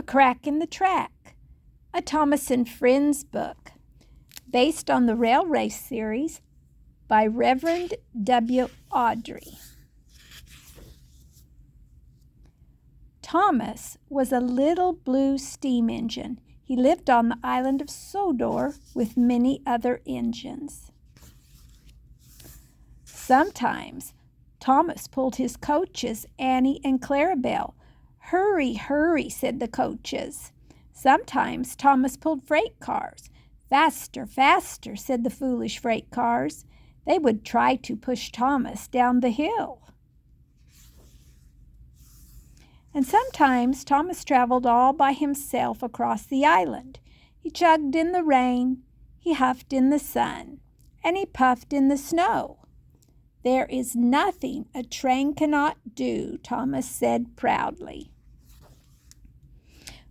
Crack in the Track, a Thomas and Friends book, based on the Rail Race series by Reverend W. Audrey. Thomas was a little blue steam engine. He lived on the island of Sodor with many other engines. Sometimes Thomas pulled his coaches, Annie and Clarabelle. "Hurry, hurry," said the coaches. Sometimes Thomas pulled freight cars. "Faster, faster," said the foolish freight cars. They would try to push Thomas down the hill. And sometimes Thomas traveled all by himself across the island. He chugged in the rain, he huffed in the sun, and he puffed in the snow. "There is nothing a train cannot do," Thomas said proudly.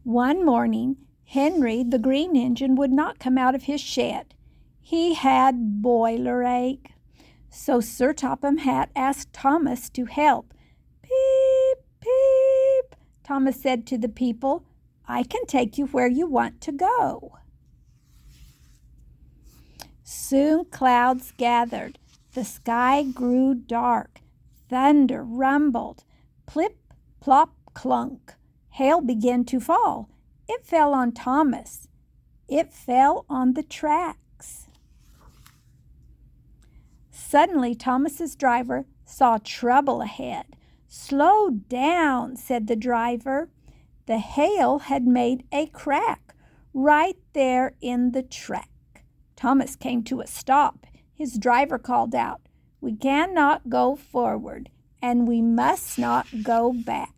One morning, Henry, the green engine, would not come out of his shed. He had boiler ache. So Sir Topham Hatt asked Thomas to help. "Peep, peep," Thomas said to the people. "I can take you where you want to go." Soon clouds gathered. The sky grew dark. Thunder rumbled. Plip, plop, clunk. Hail began to fall. It fell on Thomas. It fell on the tracks. Suddenly, Thomas's driver saw trouble ahead. "Slow down," said the driver. The hail had made a crack right there in the track. Thomas came to a stop. His driver called out, "We cannot go forward, and we must not go back."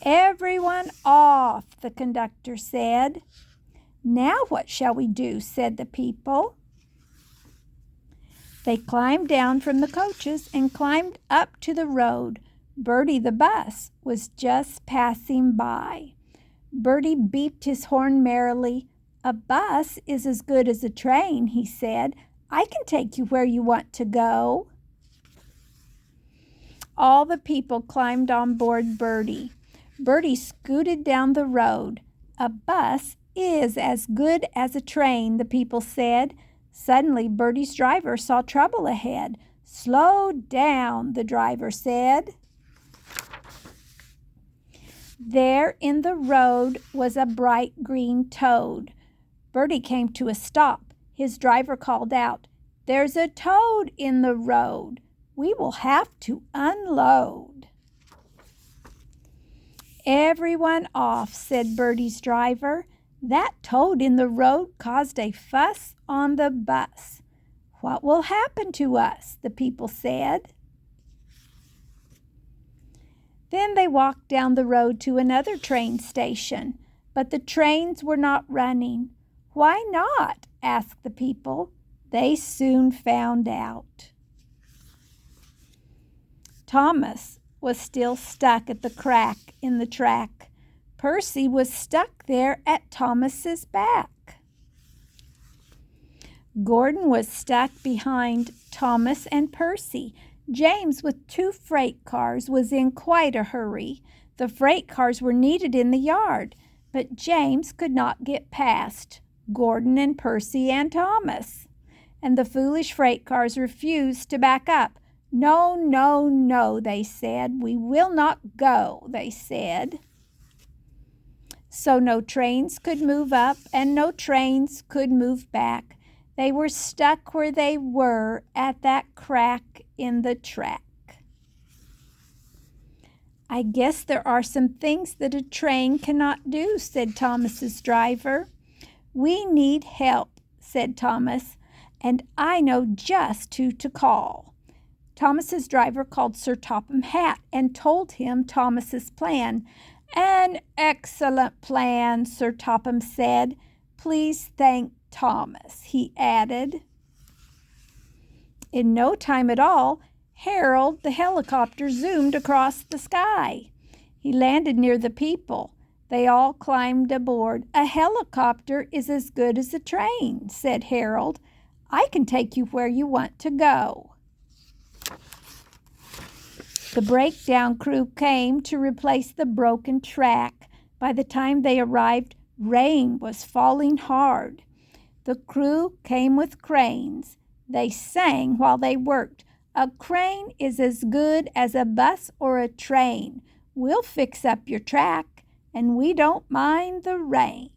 "Everyone off," the conductor said. "Now what shall we do?" said the people. They climbed down from the coaches and climbed up to the road. Bertie the bus was just passing by. Bertie beeped his horn merrily. "A bus is as good as a train," he said. "I can take you where you want to go." All the people climbed on board Bertie. Bertie scooted down the road. "A bus is as good as a train," the people said. Suddenly, Bertie's driver saw trouble ahead. "Slow down," the driver said. There in the road was a bright green toad. Bertie came to a stop. His driver called out, "There's a toad in the road. We will have to unload." "Everyone off," said Bertie's driver. "That toad in the road caused a fuss on the bus." "What will happen to us?" the people said. Then they walked down the road to another train station, but the trains were not running. "Why not?" asked the people. They soon found out. Thomas was still stuck at the crack in the track. Percy was stuck there at Thomas's back. Gordon was stuck behind Thomas and Percy. James, with 2 freight cars, was in quite a hurry. The freight cars were needed in the yard, but James could not get past Gordon and Percy and Thomas. And the foolish freight cars refused to back up. "No, no, no," they said. "We will not go," they said. So no trains could move up and no trains could move back. They were stuck where they were at that crack in the track. "I guess there are some things that a train cannot do," said Thomas's driver. "We need help," said Thomas, "and I know just who to call." Thomas's driver called Sir Topham Hatt and told him Thomas's plan. "An excellent plan," Sir Topham said. "Please thank Thomas," he added. In no time at all, Harold the helicopter zoomed across the sky. He landed near the people. They all climbed aboard. "A helicopter is as good as a train," said Harold. "I can take you where you want to go." The breakdown crew came to replace the broken track. By the time they arrived, rain was falling hard. The crew came with cranes. They sang while they worked. "A crane is as good as a bus or a train. We'll fix up your track, and we don't mind the rain."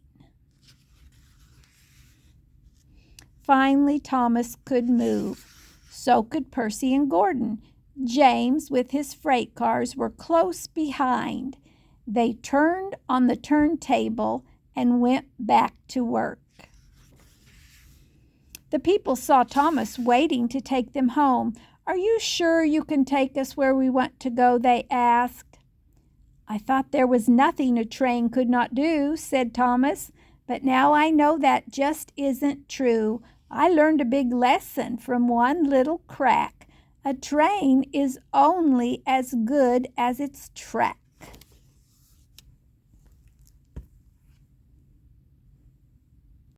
Finally, Thomas could move. So could Percy and Gordon. James, with his freight cars, were close behind. They turned on the turntable and went back to work. The people saw Thomas waiting to take them home. "Are you sure you can take us where we want to go?" they asked. "I thought there was nothing a train could not do," said Thomas. "But now I know that just isn't true. I learned a big lesson from one little crack. A train is only as good as its track."